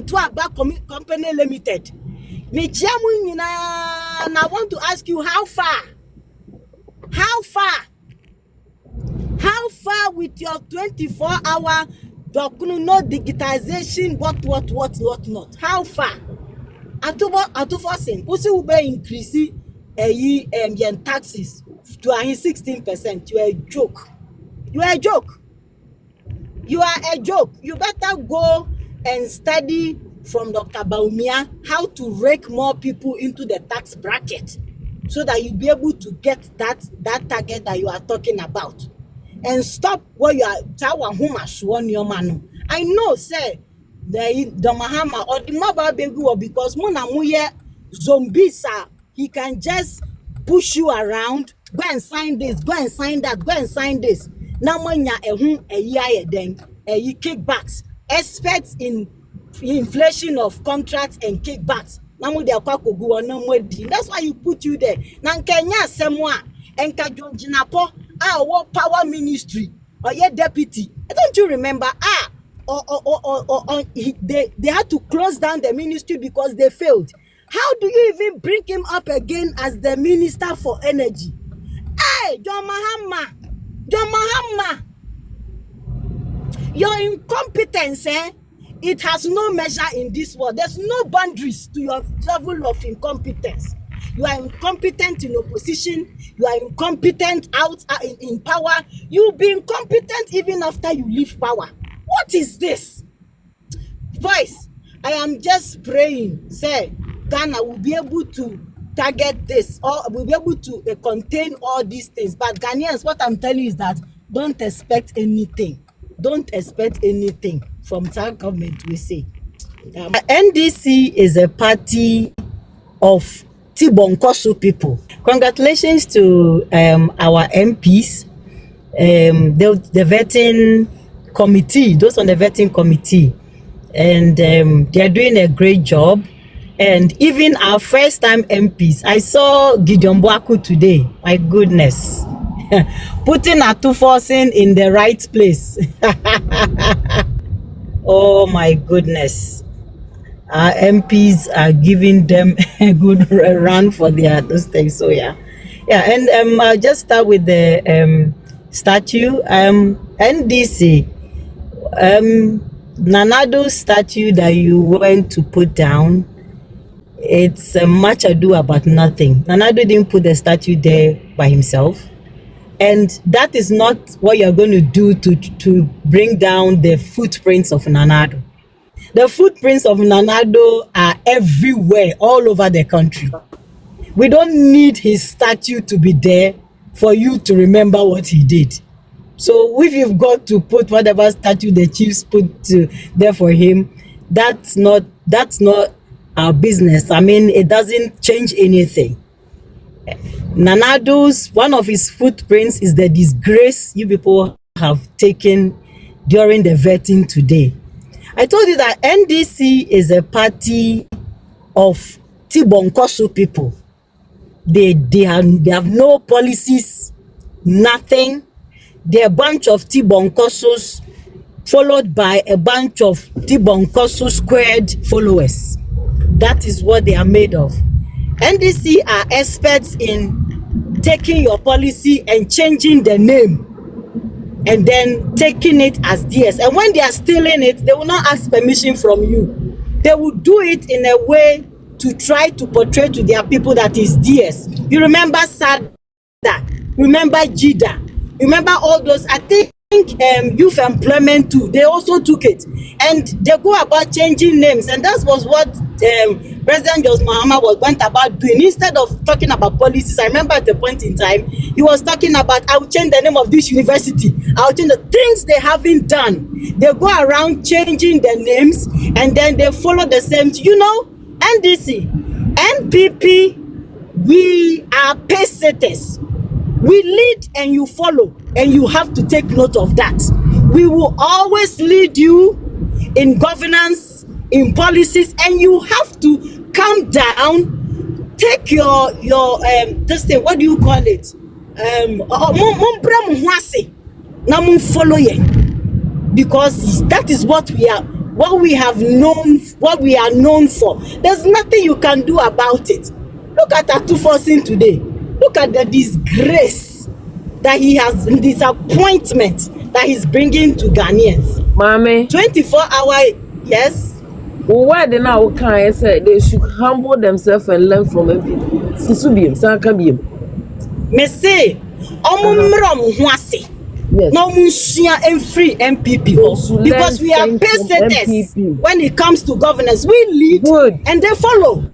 into a back company limited. Me jamu and I want to ask you how far? How far? How far with your 24-hour no digitization, what not? How far? Atu forcing, usi ube increase yen taxes to 16%. You are a joke. You are a joke. You are a joke. You better go and study from Dr. Baumia how to rake more people into the tax bracket so that you'll be able to get that target that you are talking about. And stop what you are I know, say the Mahama or the mobile baby because Munamuye zombies are he can just push you around, go and sign this, go and sign that, go and sign this. Now manya a year then kickbacks, experts in inflation of contracts and kickbacks. Now they are that's why you put you there. Now Kenya semwa and Kajonjinapo our power ministry or your deputy. Don't you remember? They had to close down the ministry because they failed. How do you even bring him up again as the minister for energy? Hey, John Mahama, your incompetence, it has no measure in this world. There's no boundaries to your level of incompetence. You are incompetent in opposition. You are incompetent out in power. You'll be incompetent even after you leave power. What is this? Voice, I am just praying, say, Ghana will be able to target this or will be able to contain all these things. But Ghanaians, what I'm telling you is that don't expect anything. Don't expect anything from that government, we say. NDC is a party of Tibonkosu people. Congratulations to our MPs, the vetting committee, those on the vetting committee, and they are doing a great job. And even our first time MPs, I saw Gideon Boaku today. My goodness, putting Atu Forcing in the right place. Oh my goodness. Our MPs are giving them a good run for their those things. So yeah, and I'll just start with the statue. NDC, Nanado statue that you went to put down. It's much ado about nothing. Nanado didn't put the statue there by himself, and that is not what you're going to do to bring down the footprints of Nanado. The footprints of Nanado are everywhere, all over the country. We don't need his statue to be there for you to remember what he did. So if you've got to put whatever statue the chiefs put there for him, that's not our business. I mean, it doesn't change anything. Nanado's, one of his footprints is the disgrace you people have taken during the vetting today. I told you that NDC is a party of Tibonkosu people. They have no policies, nothing. They're a bunch of Tibonkosus followed by a bunch of Tibonkosu squared followers. That is what they are made of. NDC are experts in taking your policy and changing the name and then taking it as DS. And when they are stealing it, they will not ask permission from you. They will do it in a way to try to portray to their people that is DS. You remember Sada, remember Jida, remember all those. I think youth employment too, they also took it. And they go about changing names. And that was what President Jos Mahama went about doing. Instead of talking about policies, I remember at the point in time, he was talking about, I will change the name of this university. I'll change the things they haven't done. They go around changing their names and then they follow the same. You know, NDC, NPP, we are pace setters. We lead and you follow, and you have to take note of that. We will always lead you in governance, in policies, and you have to calm down. Take your this thing, what do you call it? Follow you, because that is what we are. what we have known, what we are known for. There's nothing you can do about it. Look at Atufosin today. Look at the disgrace that he has, disappointment that he's bringing to Ghanaians. Mame, 24-hour, yes. why they now can say they should humble themselves and learn from people? Sisubium, Sankabium. Me say, yes. No and free MPP because we are pesetters when it comes to governance. We lead and they follow.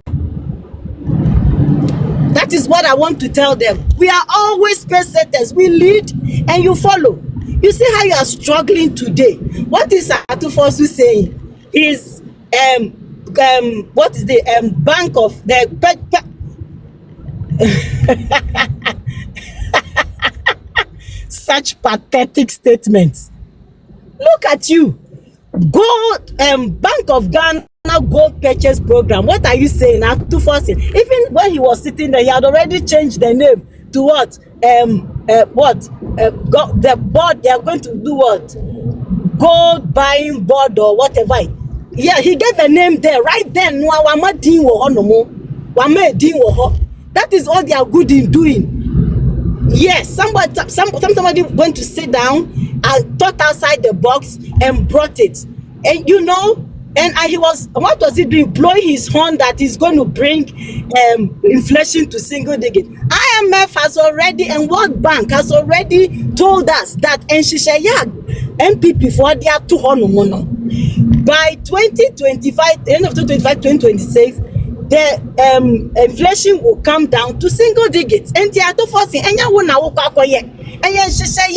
That is what I want to tell them. We are always pesetters. We lead and you follow. You see how you are struggling today. What is Atufosu saying? Is what is the bank of the such pathetic statements. Look at you. Gold Bank of Ghana gold purchase program. What are you saying? Atufosin. Even when he was sitting there, he had already changed the name to what? The board, they are going to do what? Gold buying board or whatever. Yeah, he gave a name there right then. That is all they are good in doing. Yes, somebody going to sit down and thought outside the box and brought it. And you know, and he was, what was he doing? Blowing his horn that is going to bring inflation to single digit. IMF has already, and World Bank has already told us that MPP for their 200 mono. By 2025, the end of 2025, 2026, the inflation will come down to single digits. And the Atufosin, enya wona wokakoye. Enya shisha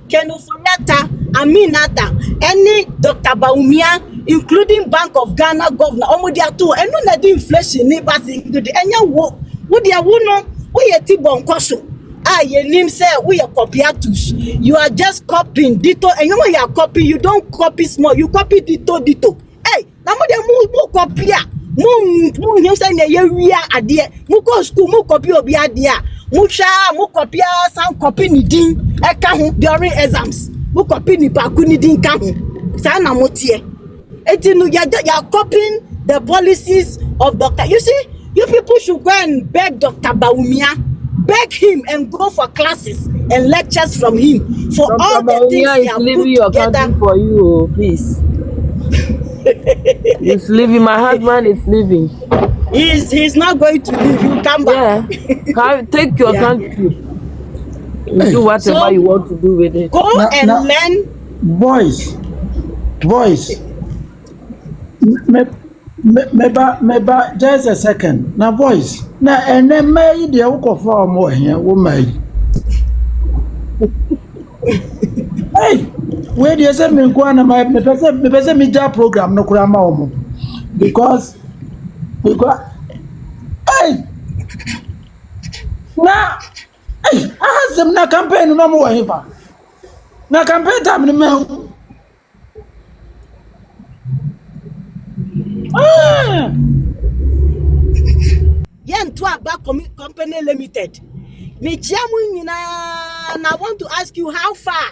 Kenufuriata, Aminata, any Dr. Baumia, including Bank of Ghana governor, omodia too, and no the inflation neighbors include enya wo dia wono, we tibon koso. Your name say we are copyatus. You are just copying ditto, and you know you are copying, you don't copy small, you copy ditto. Hey, namodia mu copy. Mu you say na ye wia ade mu go school mu copy obi ade a mu hwa mu copy some copy ni din e ka ho during exams mu copy ni pa ku ni din ka ho sa na mo tie etinu you are copying the policies of Dr. You see, you people should go and beg Dr. Baumia, beg him and go for classes and lectures from him for Dr. all the things he has put together for you, please. He's leaving. My husband is leaving. He's not going to leave. He'll come back. Yeah. Take your country. Do whatever you want to do with it. Go and learn. Voice. Meba, just a second. Now, voice. Now, and then may the Oko for more here, woman. Hey, where do you say me go on my media program no kurama omo because hey na hey azem na campaign no mo hiva na campaign time ni me Yen to Aba Company Limited. Me jamu nyina, and I want to ask you how far.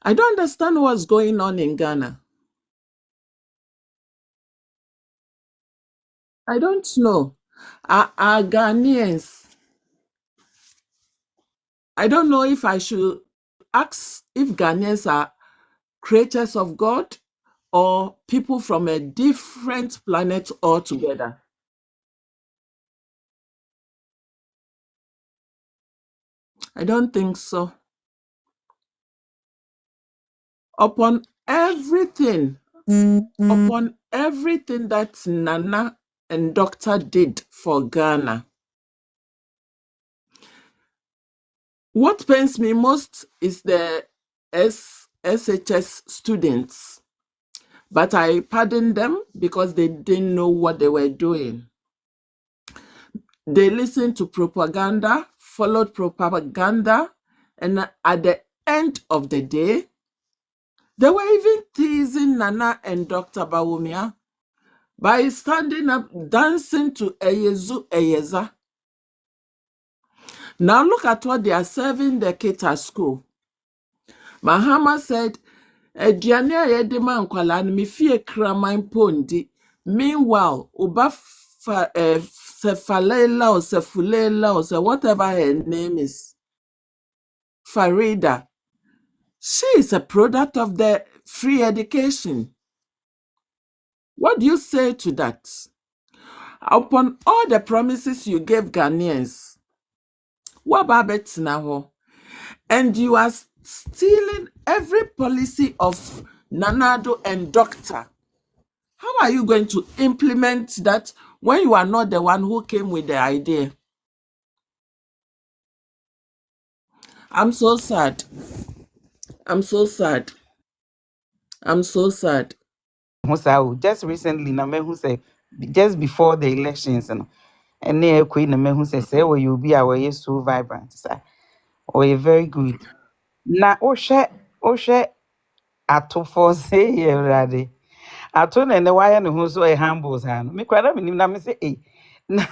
I don't understand what's going on in Ghana. I don't know. Are Ghanaians? I don't know if I should ask if Ghanaians are creatures of God or people from a different planet altogether. I don't think so. Upon everything that Nana and Doctor did for Ghana, what pains me most is the SHS students. But I pardon them because they didn't know what they were doing. They listened to propaganda, followed propaganda, and at the end of the day, they were even teasing Nana and Dr. Bawumia by standing up, dancing to Eyezu Eyeza. Now look at what they are serving the kids at school. Mahama said, aduane a yɛde ma nkwalaa no mefie kraman mpo ndi. Meanwhile, Uba Sefalela or Sefulela or whatever her name is, Farida, she is a product of the free education. What do you say to that? Upon all the promises you gave Ghanaians, what about now? And you are stealing every policy of Nanado and Doctor. How are you going to implement that when you are not the one who came with the idea? I'm so sad. I'm so sad. I'm so sad. Just recently, na me who say just before the elections, and near Queen, na me who say, "Oh, you be our so vibrant, sir. Oh, you very good." Na Oshe, ato for say, ready. Ato na ne wire no so a humble hand. Me kwada me na me say, eh. Na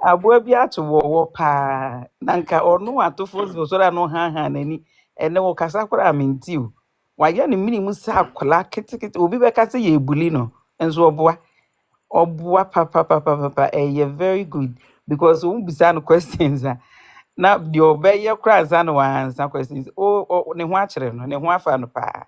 aboa bi ato wo pa. Na nka ono ato for so that no ha nani. Ene wo kasa kwara menti o. Wayɛ ne mini mu sa akola ketekete obi bɛka sɛ yɛ ebuli no nso ɔboa papa ɛyɛ very good because wo bisa no questions a na deɛ ɔbɛyɛ kora ansa na wansa questions o ne ho akyerɛ no ne ho afa no paa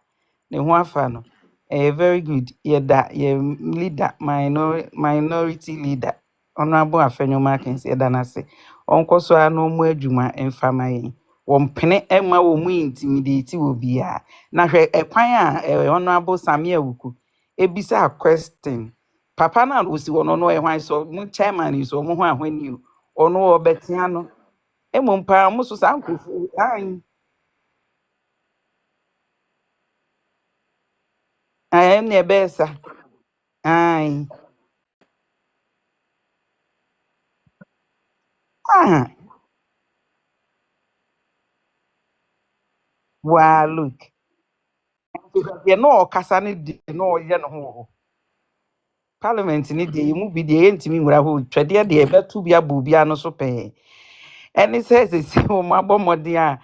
ne ho afa no ɛyɛ very good yɛda yɛ leader minority leader honorable afenwoma akensi yɛda n'ase ɔnkɔ so a na ɔmo adwuma mfama yɛn wɔmpene ɛma wɔ mu intimidate wɔ biara na hwɛ ɛkwan a honorable Samia Wuku ebisa question papa na osi wɔ no no ɛhwan so mo chairman yi so ɔmo ho ahwani o ɔno ɔbɛtea no mmom paa mo so saa nkɔfo an ɛn ne ɛbɛɛsa an ah waa look deɛ na ɔkasa ne deɛ na ɔyɛ no ho wɔ hɔ parliament ni deɛ mu bi deɛ yɛntumi nwura hɔ twɛdeɛ deɛ ɛbɛto bi abɔ obiara no so pɛɛ ɛne sɛ sɛsi wɔn abɔ mmɔden a